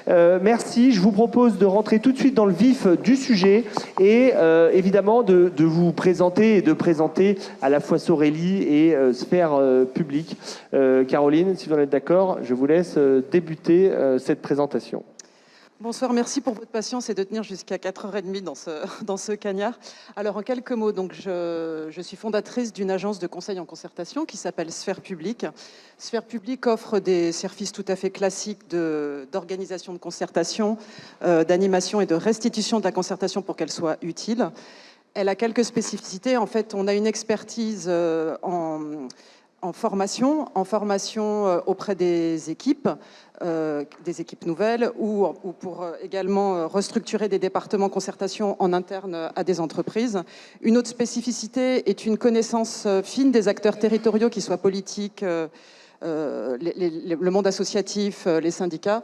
Merci. Je vous propose de rentrer tout de suite dans le vif du sujet et évidemment de vous présenter et de présenter à la fois Sorélie et Sphère Publique. Caroline, si vous en êtes d'accord, je vous laisse débuter cette présentation. Bonsoir, merci pour votre patience et de tenir jusqu'à 4h30 dans ce cagnard. Alors en quelques mots, donc je suis fondatrice d'une agence de conseil en concertation qui s'appelle Sphère Publique. Sphère Publique offre des services tout à fait classiques d'organisation de concertation, d'animation et de restitution de la concertation pour qu'elle soit utile. Elle a quelques spécificités. En fait, on a une expertise en formation auprès des équipes nouvelles ou pour également restructurer des départements concertation en interne à des entreprises. Une autre spécificité est une connaissance fine des acteurs territoriaux, qu'ils soient politiques, le monde associatif, les syndicats.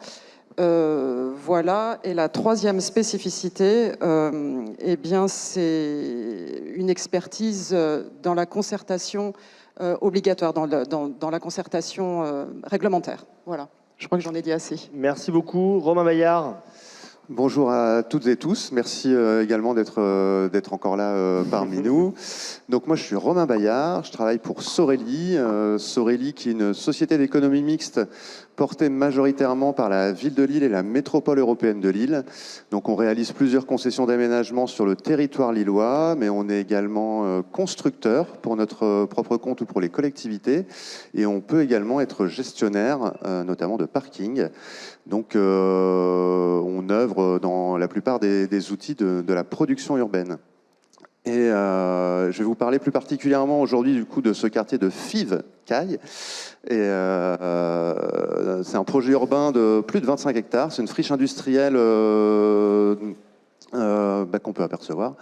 Voilà. Et la troisième spécificité, eh bien, c'est une expertise dans la concertation obligatoire, dans la concertation réglementaire. Voilà, je crois que j'en ai dit assez. Merci beaucoup. Romain Bayard. Bonjour à toutes et tous. Merci également d'être encore là parmi nous. Donc moi, je suis Romain Bayard. Je travaille pour Sorélie. Sorélie, qui est une société d'économie mixte portée majoritairement par la ville de Lille et la métropole européenne de Lille. Donc on réalise plusieurs concessions d'aménagement sur le territoire lillois, mais on est également constructeur pour notre propre compte ou pour les collectivités. Et on peut également être gestionnaire, notamment de parking. Donc on œuvre dans la plupart des outils de la production urbaine. Et je vais vous parler plus particulièrement aujourd'hui du coup de ce quartier de Fives-Caille. Et c'est un projet urbain de plus de 25 hectares. C'est une friche industrielle qu'on peut apercevoir.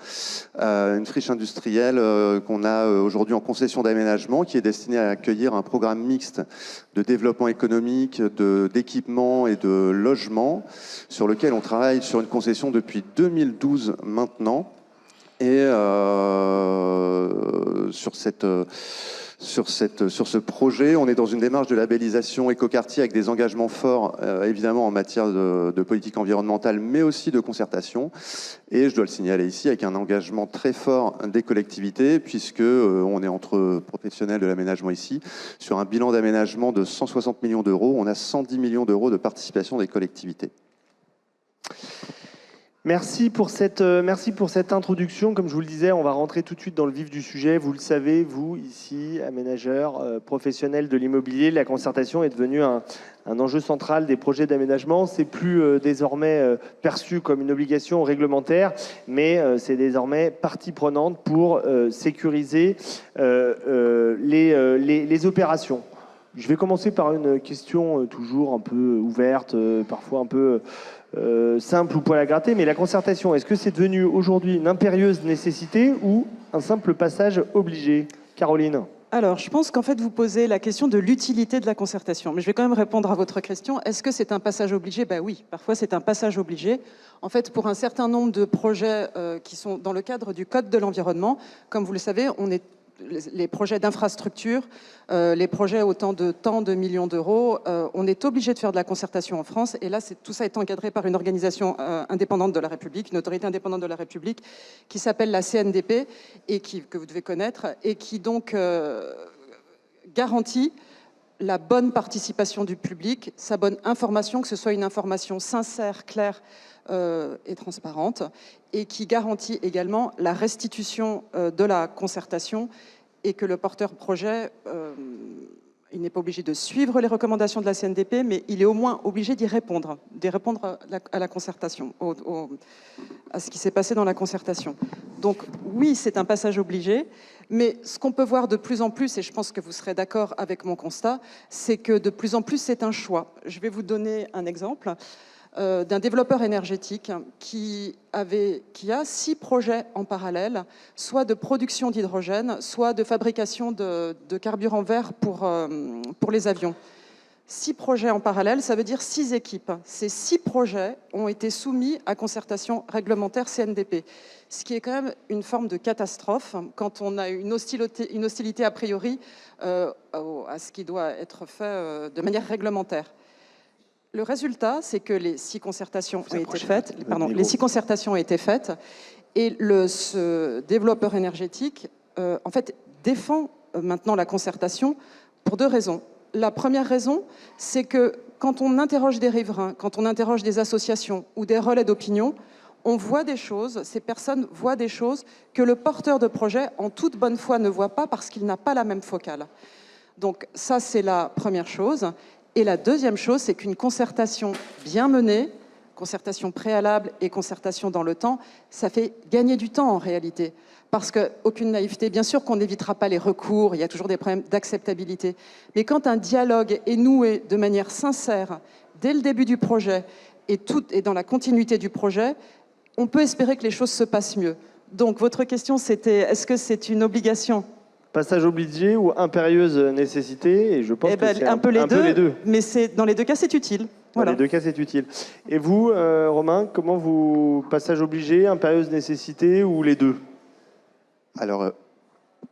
Une friche industrielle qu'on a aujourd'hui en concession d'aménagement qui est destinée à accueillir un programme mixte de développement économique, d'équipement et de logement sur lequel on travaille sur une concession depuis 2012 maintenant. Et sur ce projet, on est dans une démarche de labellisation écoquartier avec des engagements forts, évidemment en matière de politique environnementale, mais aussi de concertation. Et je dois le signaler ici, avec un engagement très fort des collectivités, puisque on est entre professionnels de l'aménagement ici, sur un bilan d'aménagement de 160 millions d'euros. On a 110 millions d'euros de participation des collectivités. Merci pour cette introduction. Comme je vous le disais, on va rentrer tout de suite dans le vif du sujet. Vous le savez, vous, ici, aménageurs, professionnels de l'immobilier, la concertation est devenue un enjeu central des projets d'aménagement. C'est plus désormais perçu comme une obligation réglementaire, mais c'est désormais partie prenante pour sécuriser les opérations. Je vais commencer par une question toujours un peu ouverte, parfois un peu simple ou poil à gratter, mais la concertation, est-ce que c'est devenu aujourd'hui une impérieuse nécessité ou un simple passage obligé? Caroline? Alors, je pense qu'en fait, vous posez la question de l'utilité de la concertation. Mais je vais quand même répondre à votre question. Est-ce que c'est un passage obligé? Ben oui, parfois c'est un passage obligé. En fait, pour un certain nombre de projets qui sont dans le cadre du Code de l'environnement, comme vous le savez, les projets d'infrastructure, les projets autant de tant de millions d'euros, on est obligé de faire de la concertation en France. Et là, tout ça est encadré par une organisation indépendante de la République, une autorité indépendante de la République, qui s'appelle la CNDP, et que vous devez connaître, et qui donc garantit la bonne participation du public, sa bonne information, que ce soit une information sincère, claire et transparente, et qui garantit également la restitution de la concertation, et que le porteur projet, il n'est pas obligé de suivre les recommandations de la CNDP, mais il est au moins obligé d'y répondre à la concertation, à ce qui s'est passé dans la concertation. Donc oui, c'est un passage obligé, mais ce qu'on peut voir de plus en plus, et je pense que vous serez d'accord avec mon constat, c'est que de plus en plus c'est un choix. Je vais vous donner un exemple d'un développeur énergétique qui a 6 projets en parallèle, soit de production d'hydrogène, soit de fabrication de carburant vert pour les avions. 6 projets en parallèle, ça veut dire 6 équipes. Ces 6 projets ont été soumis à concertation réglementaire CNDP, ce qui est quand même une forme de catastrophe quand on a une hostilité a priori à ce qui doit être fait de manière réglementaire. Le résultat, c'est que les 6 concertations ont été faites. niveau. Les 6 concertations ont été faites et ce développeur énergétique, en fait, défend maintenant la concertation pour 2 raisons. La première raison, c'est que quand on interroge des riverains, quand on interroge des associations ou des relais d'opinion, on voit des choses, ces personnes voient des choses que le porteur de projet, en toute bonne foi, ne voit pas parce qu'il n'a pas la même focale. Donc ça, c'est la première chose. Et la deuxième chose, c'est qu'une concertation bien menée, concertation préalable et concertation dans le temps, ça fait gagner du temps en réalité. Parce qu'aucune naïveté, bien sûr qu'on n'évitera pas les recours, il y a toujours des problèmes d'acceptabilité. Mais quand un dialogue est noué de manière sincère, dès le début du projet et dans la continuité du projet, on peut espérer que les choses se passent mieux. Donc votre question, c'était est-ce que c'est une obligation ? Passage obligé ou impérieuse nécessité, et je pense que c'est un peu les deux. Mais dans les 2 cas, c'est utile. Voilà. Dans les 2 cas, c'est utile. Et vous, Romain, comment vous... Passage obligé, impérieuse nécessité ou les 2 ? Alors,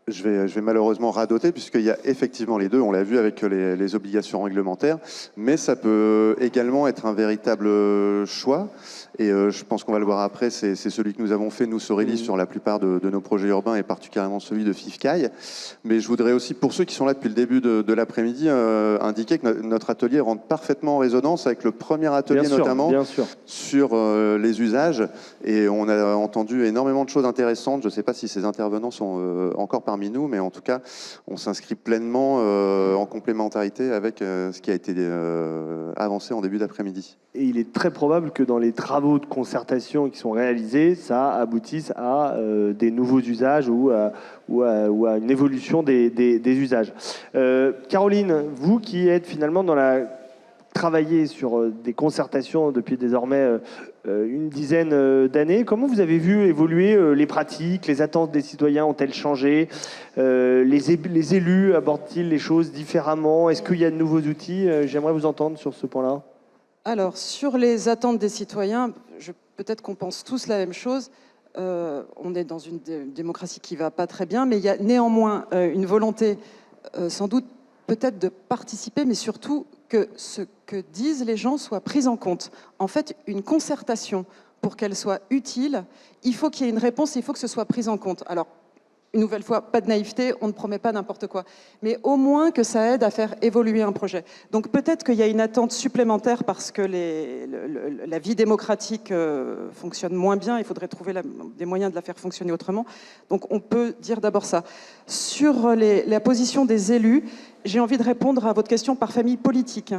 je vais malheureusement radoter, puisqu'il y a effectivement les 2, on l'a vu avec les obligations réglementaires, mais ça peut également être un véritable choix. Et je pense qu'on va le voir après, c'est celui que nous avons fait, nous, Sorélie, sur la plupart de nos projets urbains, et particulièrement celui de Fifcaille. Mais je voudrais aussi, pour ceux qui sont là depuis le début de l'après-midi, indiquer que notre atelier rentre parfaitement en résonance avec le premier atelier, notamment sur les usages. Et on a entendu énormément de choses intéressantes. Je ne sais pas si ces intervenants sont encore parmi nous, mais en tout cas, on s'inscrit pleinement en complémentarité avec ce qui a été avancé en début d'après-midi. Et il est très probable que dans les travaux de concertation qui sont réalisés, ça aboutisse à des nouveaux usages ou à une évolution des usages. Caroline, vous qui êtes finalement travaillé sur des concertations depuis désormais une dizaine d'années, comment vous avez vu évoluer les pratiques, les attentes des citoyens ont-elles changé, les élus abordent-ils les choses différemment, est-ce qu'il y a de nouveaux outils? J'aimerais vous entendre sur ce point-là. Alors, sur les attentes des citoyens, peut-être qu'on pense tous la même chose. On est dans une démocratie qui ne va pas très bien, mais il y a néanmoins une volonté, sans doute, peut-être de participer, mais surtout que ce que disent les gens soit pris en compte. En fait, une concertation, pour qu'elle soit utile, il faut qu'il y ait une réponse, il faut que ce soit pris en compte. Alors, une nouvelle fois, pas de naïveté, on ne promet pas n'importe quoi. Mais au moins que ça aide à faire évoluer un projet. Donc peut-être qu'il y a une attente supplémentaire parce que la vie démocratique fonctionne moins bien, il faudrait trouver des moyens de la faire fonctionner autrement. Donc on peut dire d'abord ça. Sur la position des élus, j'ai envie de répondre à votre question par famille politique.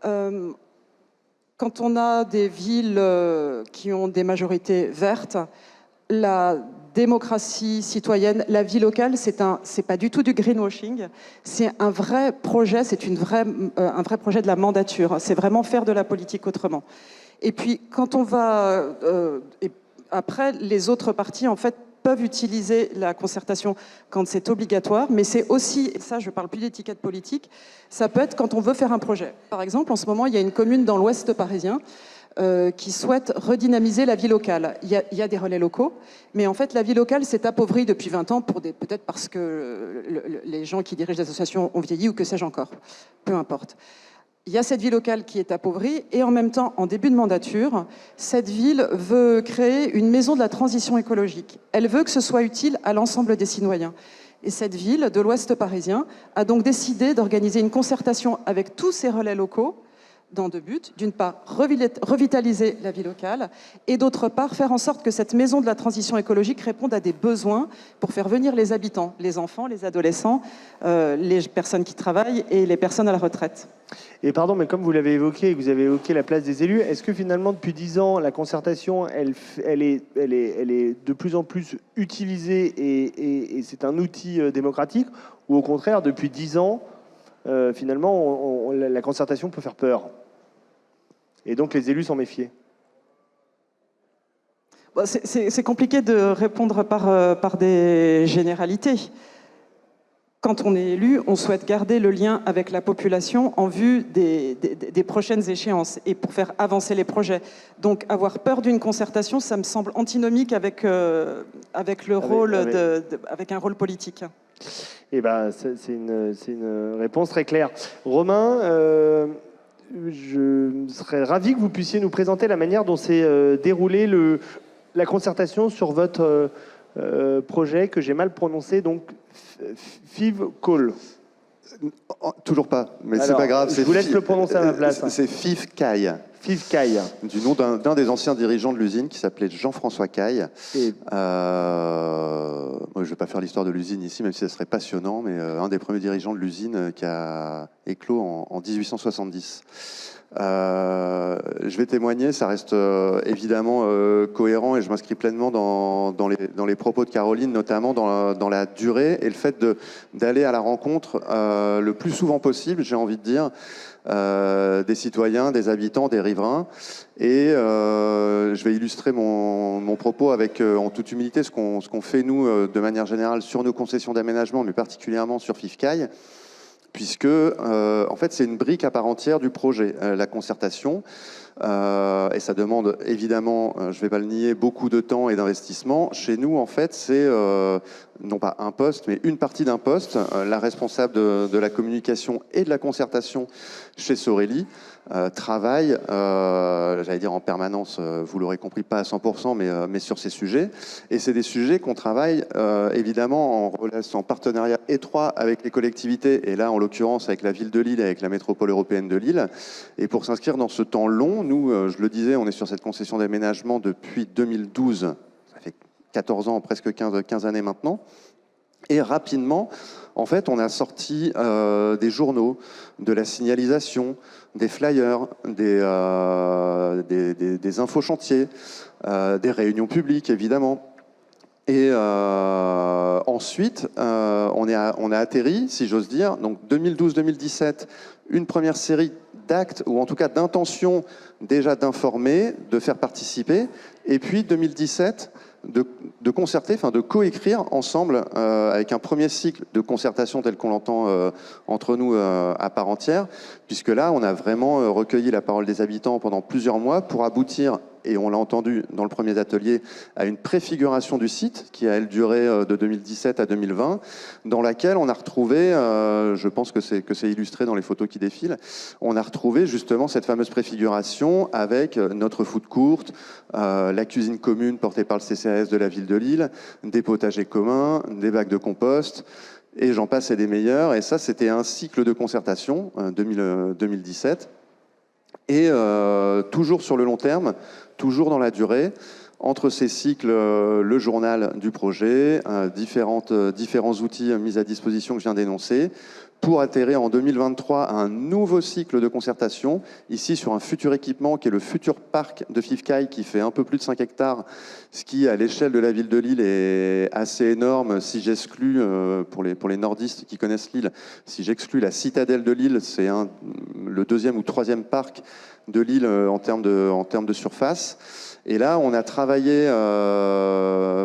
Quand on a des villes qui ont des majorités vertes, la démocratie citoyenne, la vie locale, c'est pas du tout du greenwashing, c'est un vrai projet, un vrai projet de la mandature. C'est vraiment faire de la politique autrement. Et puis, quand on va... après, les autres partis, en fait, peuvent utiliser la concertation quand c'est obligatoire, mais c'est aussi, et ça je parle plus d'étiquette politique, ça peut être quand on veut faire un projet. Par exemple, en ce moment, il y a une commune dans l'ouest parisien qui souhaite redynamiser la vie locale. Il y a des relais locaux, mais en fait, la vie locale s'est appauvrie depuis 20 ans, peut-être parce que les gens qui dirigent l'association ont vieilli ou que sais-je encore. Peu importe. Il y a cette vie locale qui est appauvrie et en même temps, en début de mandature, cette ville veut créer une maison de la transition écologique. Elle veut que ce soit utile à l'ensemble des citoyens. Et cette ville de l'ouest parisien a donc décidé d'organiser une concertation avec tous ces relais locaux dans 2 buts. D'une part, revitaliser la vie locale et d'autre part, faire en sorte que cette maison de la transition écologique réponde à des besoins pour faire venir les habitants, les enfants, les adolescents, les personnes qui travaillent et les personnes à la retraite. Et pardon, mais comme vous l'avez évoqué, et que vous avez évoqué la place des élus, est-ce que finalement, depuis 10 ans, la concertation, elle est de plus en plus utilisée et c'est un outil démocratique, ou au contraire, depuis 10 ans, finalement, la concertation peut faire peur. Et donc, les élus s'en méfier. Bon, c'est compliqué de répondre par des généralités. Quand on est élu, on souhaite garder le lien avec la population en vue des prochaines échéances et pour faire avancer les projets. Donc, avoir peur d'une concertation, ça me semble antinomique avec un rôle politique. Eh ben, c'est une réponse très claire. Romain, je serais ravi que vous puissiez nous présenter la manière dont s'est déroulée la concertation sur votre projet que j'ai mal prononcé, donc FIVCAL. Toujours pas, mais c'est Alors, pas grave. je vous laisse le prononcer à ma place. C'est FIVCAI. FIVCAI. Du nom d'un des anciens dirigeants de l'usine qui s'appelait Jean-François Caille. Et Moi, je ne vais pas faire l'histoire de l'usine ici, même si ça serait passionnant, mais un des premiers dirigeants de l'usine qui a éclos en 1870. Je vais témoigner, ça reste évidemment cohérent et je m'inscris pleinement dans les propos de Caroline, notamment dans la durée et le fait d'aller à la rencontre le plus souvent possible, j'ai envie de dire, des citoyens, des habitants, des riverains. Et je vais illustrer mon propos avec, en toute humilité, ce qu'on fait, nous, de manière générale, sur nos concessions d'aménagement, mais particulièrement sur FIVCAI, puisque, en fait, c'est une brique à part entière du projet, la concertation. Et ça demande, évidemment, je ne vais pas le nier, beaucoup de temps et d'investissement. Chez nous, en fait, c'est non pas un poste, mais une partie d'un poste. La responsable de la communication et de la concertation chez Sorélie travaille, j'allais dire en permanence, vous l'aurez compris, pas à 100%, mais sur ces sujets. Et c'est des sujets qu'on travaille évidemment en partenariat étroit avec les collectivités, et là, en l'occurrence, avec la ville de Lille et avec la métropole européenne de Lille. Et pour s'inscrire dans ce temps long, nous, je le disais, on est sur cette concession d'aménagement depuis 2012. Ça fait 14 ans, presque 15 années maintenant. Et rapidement, en fait, on a sorti des journaux, de la signalisation, des flyers, des infos chantiers, des réunions publiques, évidemment. Et ensuite, on a atterri, si j'ose dire, donc 2012-2017, une première série d'actes, ou en tout cas d'intentions déjà d'informer, de faire participer, et puis 2017, de concerter, enfin de coécrire ensemble avec un premier cycle de concertation tel qu'on l'entend entre nous à part entière, puisque là, on a vraiment recueilli la parole des habitants pendant plusieurs mois pour aboutir, et on l'a entendu dans le premier atelier, à une préfiguration du site qui a, elle, duré de 2017 à 2020, dans laquelle on a retrouvé, je pense que c'est illustré dans les photos qui défilent, on a retrouvé justement cette fameuse préfiguration avec notre food court, la cuisine commune portée par le CCAS de la ville de Lille, des potagers communs, des bacs de compost, et j'en passe et des meilleurs. Et ça, c'était un cycle de concertation, 2017. Et toujours sur le long terme, toujours dans la durée, entre ces cycles, le journal du projet, différents outils mis à disposition que je viens d'énoncer, pour atterrir en 2023 à un nouveau cycle de concertation, ici sur un futur équipement qui est le futur parc de FIVCAI, qui fait un peu plus de 5 hectares, ce qui, à l'échelle de la ville de Lille, est assez énorme. Si j'exclus, pour les nordistes qui connaissent Lille, si j'exclus la citadelle de Lille, c'est le deuxième ou troisième parc de Lille en termes de surface. Et là, on a travaillé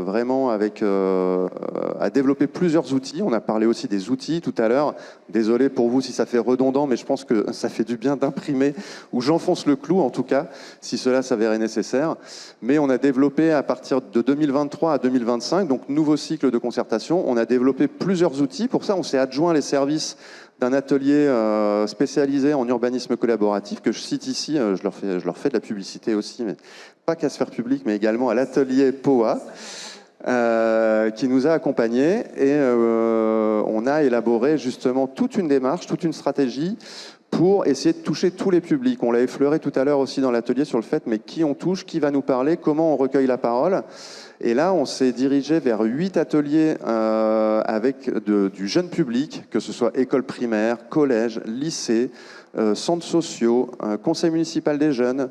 vraiment à développer plusieurs outils. On a parlé aussi des outils tout à l'heure. Désolé pour vous si ça fait redondant, mais je pense que ça fait du bien d'imprimer, ou j'enfonce le clou en tout cas, si cela s'avérait nécessaire. Mais on a développé à partir de 2023 à 2025, donc nouveau cycle de concertation, on a développé plusieurs outils. Pour ça, on s'est adjoint les services d'un atelier spécialisé en urbanisme collaboratif que je cite ici, je leur fais de la publicité aussi, mais pas qu'à Sphère Publique, mais également à l'atelier POA, qui nous a accompagnés, et on a élaboré justement toute une démarche, toute une stratégie pour essayer de toucher tous les publics. On l'a effleuré tout à l'heure aussi dans l'atelier sur le fait, mais qui on touche, qui va nous parler, comment on recueille la parole. Et là, on s'est dirigé vers 8 ateliers avec du jeune public, que ce soit école primaire, collège, lycée, centres sociaux, conseil municipal des jeunes,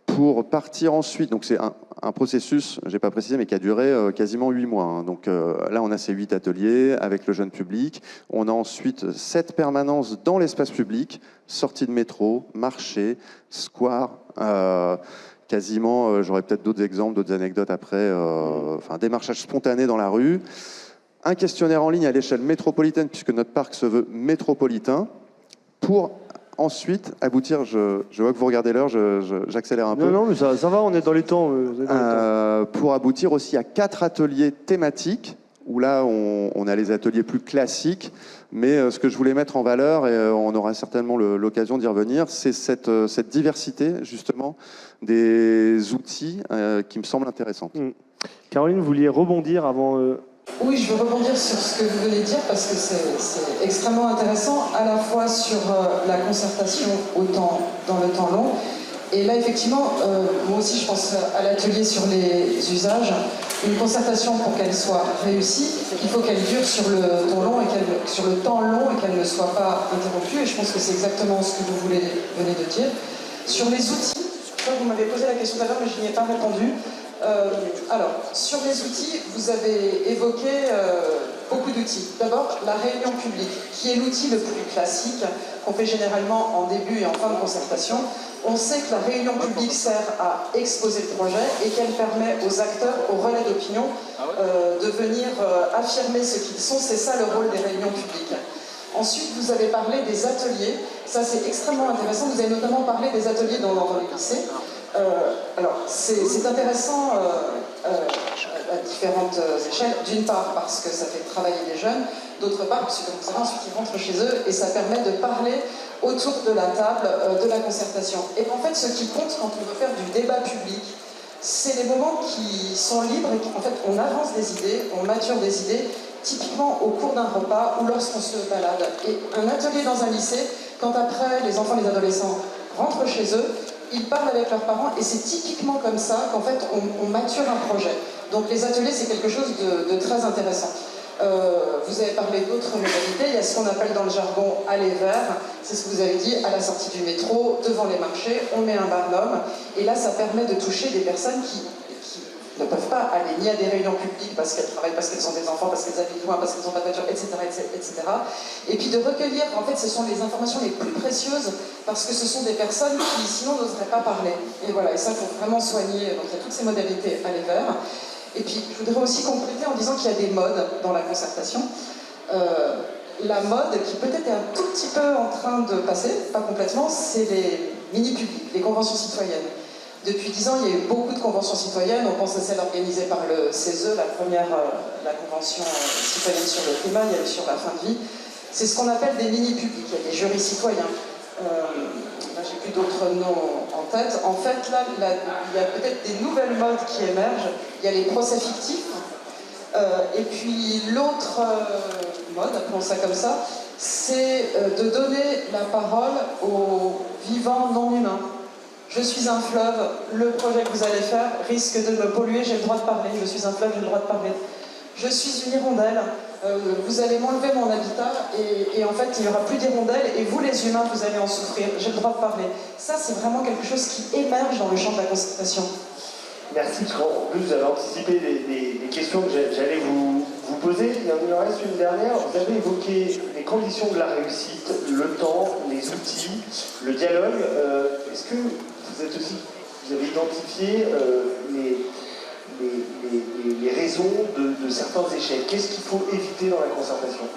pour partir ensuite. Donc c'est un processus, je n'ai pas précisé, mais qui a duré quasiment 8 mois. Hein. Donc là, on a ces 8 ateliers avec le jeune public. On a ensuite 7 permanences dans l'espace public, sorties de métro, marché, square, quasiment, j'aurai peut-être d'autres exemples, d'autres anecdotes après, démarchage spontané dans la rue. Un questionnaire en ligne à l'échelle métropolitaine, puisque notre parc se veut métropolitain, pour ensuite aboutir, je vois que vous regardez l'heure, j'accélère un peu. Non, mais ça va, on est dans les temps. Pour aboutir aussi à 4 ateliers thématiques où là, on a les ateliers plus classiques. Mais ce que je voulais mettre en valeur, et on aura certainement l'occasion d'y revenir, c'est cette diversité, justement, des outils qui me semble intéressante. Caroline, vous vouliez rebondir avant... Oui, je veux rebondir sur ce que vous venez de dire parce que c'est extrêmement intéressant, à la fois sur la concertation dans le temps long. Et là, effectivement, moi aussi, je pense à l'atelier sur les usages. Une concertation, pour qu'elle soit réussie, il faut qu'elle dure sur le temps long et qu'elle ne soit pas interrompue. Et je pense que c'est exactement ce que vous venez de dire. Sur les outils, je crois que vous m'avez posé la question tout à l'heure, mais je n'y ai pas répondu. Alors, sur les outils, vous avez évoqué beaucoup d'outils. D'abord, la réunion publique, qui est l'outil le plus classique, qu'on fait généralement en début et en fin de concertation. On sait que la réunion publique sert à exposer le projet et qu'elle permet aux acteurs, aux relais d'opinion, de venir affirmer ce qu'ils sont. C'est ça le rôle des réunions publiques. Ensuite, vous avez parlé des ateliers. Ça, c'est extrêmement intéressant. Vous avez notamment parlé des ateliers dans les lycées. Alors, c'est intéressant à différentes échelles. D'une part, parce que ça fait travailler les jeunes. D'autre part, parce que, comme vous savez, ensuite, ils rentrent chez eux et ça permet de parler autour de la table de la concertation. Et en fait, ce qui compte quand on veut faire du débat public, c'est les moments qui sont libres et qu'en fait, on avance des idées, on mature des idées, typiquement au cours d'un repas ou lorsqu'on se balade. Et un atelier dans un lycée, quand après les enfants et les adolescents rentrent chez eux, ils parlent avec leurs parents et c'est typiquement comme ça qu'en fait on mature un projet. Donc les ateliers, c'est quelque chose de très intéressant. Vous avez parlé d'autres modalités, il y a ce qu'on appelle dans le jargon aller vers, c'est ce que vous avez dit, à la sortie du métro, devant les marchés, on met un barnum, et là ça permet de toucher des personnes qui ne peuvent pas aller ni à des réunions publiques parce qu'elles travaillent, parce qu'elles ont des enfants, parce qu'elles habitent loin, parce qu'elles n'ont pas de voiture, etc., etc. Et puis de recueillir, en fait, ce sont les informations les plus précieuses parce que ce sont des personnes qui sinon n'oseraient pas parler. Et voilà, et ça, il faut vraiment soigner. Donc il y a toutes ces modalités aller vers. Et puis je voudrais aussi compléter en disant qu'il y a des modes dans la concertation. La mode qui peut-être est un tout petit peu en train de passer, pas complètement, c'est les mini-publics, les conventions citoyennes. Depuis 10 ans, il y a eu beaucoup de conventions citoyennes. On pense à celle organisée par le CESE, la première, la convention citoyenne sur le climat, il y a eu sur la fin de vie. C'est ce qu'on appelle des mini-publics. Il y a des jurys citoyens. Là, j'ai plus d'autres noms en tête. En fait, là, il y a peut-être des nouvelles modes qui émergent. Il y a les procès fictifs. Et puis l'autre mode, appelons ça comme ça, c'est de donner la parole aux vivants non humains. Je suis un fleuve, le projet que vous allez faire risque de me polluer, j'ai le droit de parler. Je suis un fleuve, j'ai le droit de parler. Je suis une hirondelle, vous allez m'enlever mon habitat et en fait il n'y aura plus d'hirondelles et vous les humains vous allez en souffrir, j'ai le droit de parler. Ça c'est vraiment quelque chose qui émerge dans le champ de la concertation. Merci, parce qu'en plus vous avez anticipé des questions que j'allais vous poser. Il en reste une dernière. Vous avez évoqué les conditions de la réussite, le temps, les outils, le dialogue. Est-ce que vous avez identifié les raisons de certains échecs? Qu'est-ce qu'il faut éviter dans la concertation?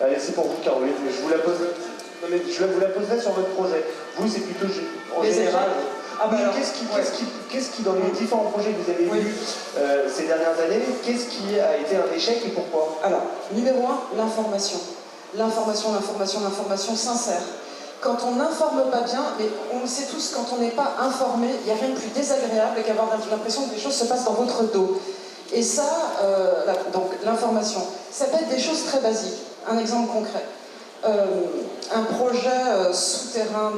Allez, c'est pour vous, Caroline, mais je vous la poserai sur votre projet. Vous, c'est plutôt en général. Qu'est-ce qui, dans les différents projets que vous avez vus ces dernières années, qu'est-ce qui a été un échec et pourquoi? Alors, numéro 1, l'information. L'information sincère. Quand on n'informe pas bien, mais on le sait tous, quand on n'est pas informé, il n'y a rien de plus désagréable qu'avoir l'impression que les choses se passent dans votre dos. Et ça, donc l'information, ça peut être des choses très basiques. Un exemple concret. Un projet souterrain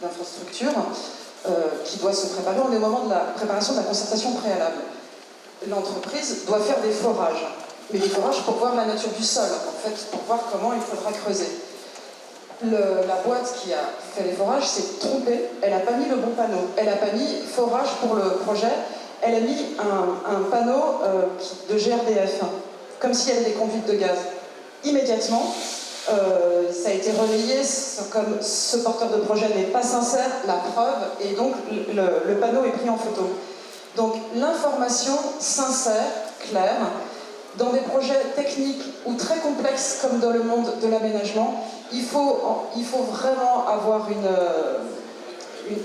d'infrastructure qui doit se préparer. On est au moment de la préparation de la concertation préalable. L'entreprise doit faire des forages. Mais des forages pour voir la nature du sol, en fait, pour voir comment il faudra creuser. La boîte qui a fait les forages s'est trompée, elle n'a pas mis le bon panneau. Elle n'a pas mis forage pour le projet, elle a mis un panneau de GRDF, comme s'il y avait des conduites de gaz. Immédiatement, ça a été relayé comme ce porteur de projet n'est pas sincère, la preuve, et donc le panneau est pris en photo. Donc l'information sincère, claire, dans des projets techniques ou très complexes comme dans le monde de l'aménagement, il faut vraiment avoir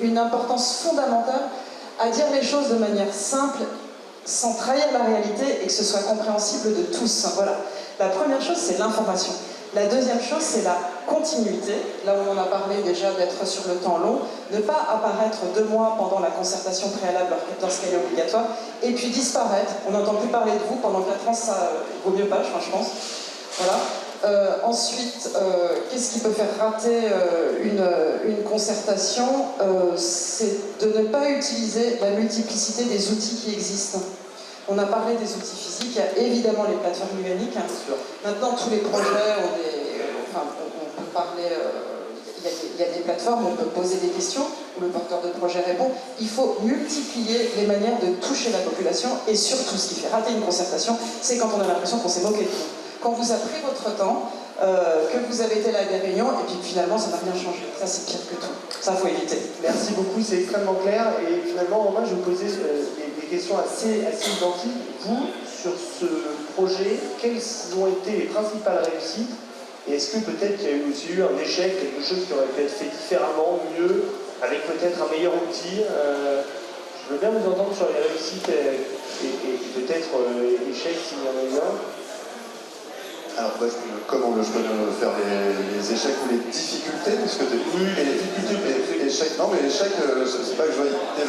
une importance fondamentale à dire les choses de manière simple sans trahir la réalité et que ce soit compréhensible de tous. Voilà. La première chose, c'est l'information. La deuxième chose, c'est la continuité. Là où on a parlé déjà d'être sur le temps long, ne pas apparaître 2 mois pendant la concertation préalable lorsqu'elle est obligatoire, et puis disparaître. On n'entend plus parler de vous pendant 4 ans, ça vaut mieux pas, je pense. Voilà. Ensuite, qu'est-ce qui peut faire rater une concertation? C'est de ne pas utiliser la multiplicité des outils qui existent. On a parlé des outils physiques, il y a évidemment les plateformes numériques. Maintenant, tous les projets on peut parler, il y a des plateformes, on peut poser des questions, où le porteur de projet répond. Il faut multiplier les manières de toucher la population, et surtout, ce qui fait rater une concertation, c'est quand on a l'impression qu'on s'est moqué de vous. Quand vous avez pris votre temps, que vous avez été là à des réunions, et puis finalement, ça n'a rien changé. Ça, c'est pire que tout. Ça, il faut éviter. Merci beaucoup, c'est extrêmement clair. Et finalement, Romain, je vais vous poser des questions assez identiques. Vous, sur ce projet, quelles ont été les principales réussites? Et est-ce que peut-être qu'il y a eu aussi un échec, quelque chose qui aurait pu être fait différemment, mieux, avec peut-être un meilleur outil? Je veux bien vous entendre sur les réussites et peut-être échecs s'il y en a eu un. Alors, comment je peux faire les échecs ou les difficultés, parce que les difficultés, échecs, non, mais l'échec, c'est pas que je veux éviter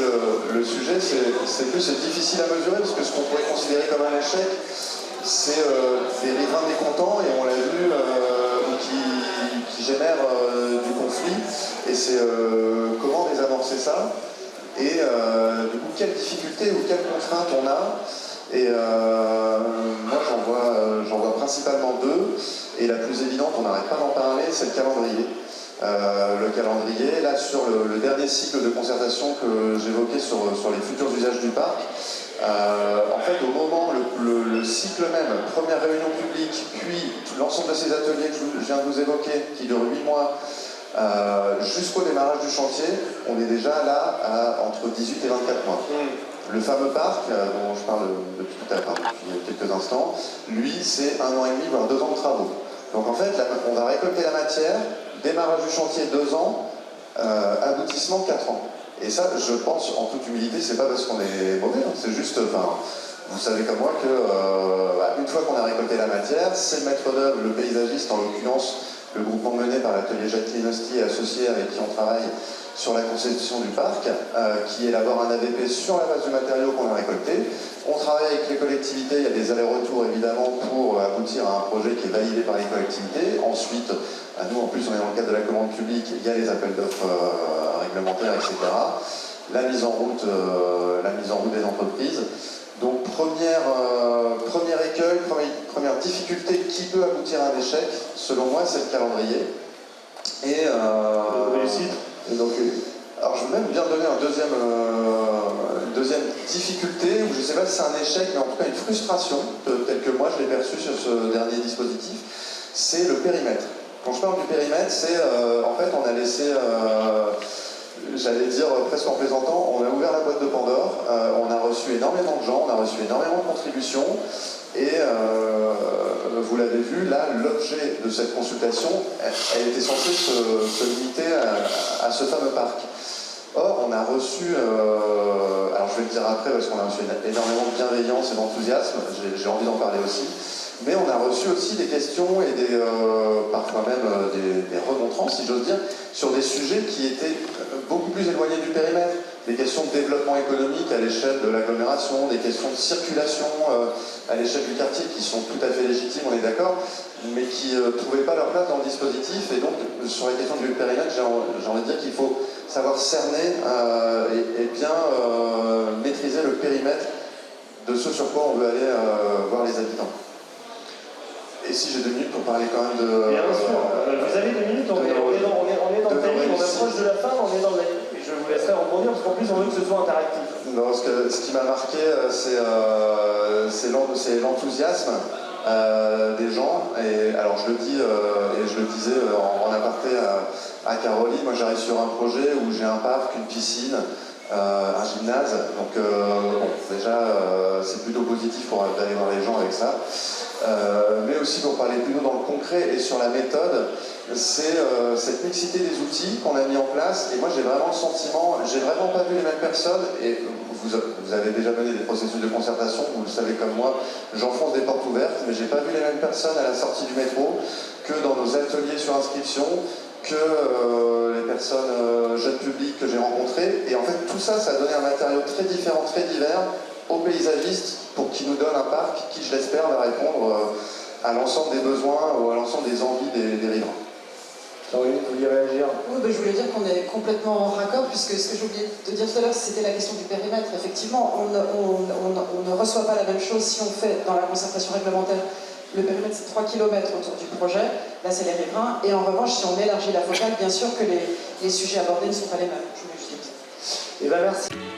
le sujet, c'est que c'est difficile à mesurer, parce que ce qu'on pourrait considérer comme un échec, c'est des riverains mécontents, et on l'a vu, qui génèrent du conflit, et c'est comment désamorcer ça, et du coup, quelles difficultés ou quelles contraintes on a. Et moi j'en vois principalement 2, et la plus évidente, on n'arrête pas d'en parler, c'est le calendrier. Le calendrier, là sur le dernier cycle de concertation que j'évoquais sur les futurs usages du parc, en fait au moment, le cycle même, première réunion publique, puis l'ensemble de ces ateliers que je viens de vous évoquer, qui durent 8 mois, jusqu'au démarrage du chantier, on est déjà là à entre 18 et 24 mois. Le fameux parc, dont je parle depuis tout à l'heure, depuis quelques instants, lui, c'est 1 an et demi, voire 2 ans de travaux. Donc en fait, on va récolter la matière, démarrage du chantier 2 ans, aboutissement 4 ans. Et ça, je pense, en toute humilité, c'est pas parce qu'on est mauvais, hein, c'est juste, vous savez comme moi que une fois qu'on a récolté la matière, c'est le maître d'œuvre, le paysagiste, en l'occurrence, le groupement mené par l'atelier Jacqueline Hosti, associé avec qui on travaille sur la conception du parc, qui élabore un AVP sur la base du matériau qu'on a récolté. On travaille avec les collectivités, il y a des allers-retours évidemment pour aboutir à un projet qui est validé par les collectivités. Ensuite, nous en plus on est dans le cadre de la commande publique, il y a les appels d'offres réglementaires, etc. La mise en route des entreprises. Donc premier écueil, première difficulté qui peut aboutir à un échec, selon moi, c'est le calendrier. Et réussite. Et donc, alors je veux même bien donner une deuxième difficulté, où je ne sais pas si c'est un échec, mais en tout cas une frustration, telle que moi je l'ai perçue sur ce dernier dispositif, c'est le périmètre. Quand je parle du périmètre, c'est en fait on a laissé, j'allais dire presque en plaisantant, on a ouvert la boîte de Pandore, on a reçu énormément de gens, on a reçu énormément de contributions, et vous l'avez vu, là, l'objet de cette consultation, elle était censée se limiter à ce fameux parc. Or, on a reçu, alors je vais le dire après parce qu'on a reçu énormément de bienveillance et d'enthousiasme, j'ai envie d'en parler aussi, mais on a reçu aussi des questions et parfois même des remontrances, si j'ose dire, sur des sujets qui étaient beaucoup plus éloignés du périmètre. Des questions de développement économique à l'échelle de l'agglomération, des questions de circulation à l'échelle du quartier qui sont tout à fait légitimes, on est d'accord, mais qui ne trouvaient pas leur place dans le dispositif. Et donc, sur la question du périmètre, j'ai envie de dire qu'il faut savoir cerner et bien maîtriser le périmètre de ce sur quoi on veut aller voir les habitants. Et si j'ai 2 minutes pour parler quand même de... Bien sûr, vous avez 2 minutes, on est dans le timing, on approche de la fin, on est dans le... Je vous laisserai rebondir parce qu'en plus on veut que ce soit interactif. Non, ce qui m'a marqué, c'est l'enthousiasme des gens. Et alors je le dis, et je le disais en aparté à Caroline, moi j'arrive sur un projet où j'ai un parc, une piscine, un gymnase. Donc bon, déjà, c'est plutôt positif pour aller voir les gens avec ça. Mais aussi pour parler plus dans le concret et sur la méthode, c'est cette mixité des outils qu'on a mis en place. Et moi, j'ai vraiment le sentiment, j'ai vraiment pas vu les mêmes personnes. Et vous avez déjà mené des processus de concertation, vous le savez comme moi, j'enfonce des portes ouvertes, mais j'ai pas vu les mêmes personnes à la sortie du métro que dans nos ateliers sur inscription, que les personnes jeunes publics que j'ai rencontrés. Et en fait, tout ça, ça a donné un matériau très différent, très divers aux paysagistes pour qu'ils nous donnent un parc qui, je l'espère, va répondre à l'ensemble des besoins ou à l'ensemble des envies des riverains. Aurélie, vous vouliez réagir? Oui, je voulais dire qu'on est complètement en raccord, puisque ce que j'ai oublié de dire tout à l'heure, c'était la question du périmètre. Effectivement, on ne reçoit pas la même chose si on fait dans la concertation réglementaire. Le périmètre, c'est 3 km autour du projet. Là, c'est les riverains. Et en revanche, si on élargit la focale, bien sûr que les sujets abordés ne sont pas les mêmes. Je voulais juste dire ça. Eh bien, merci.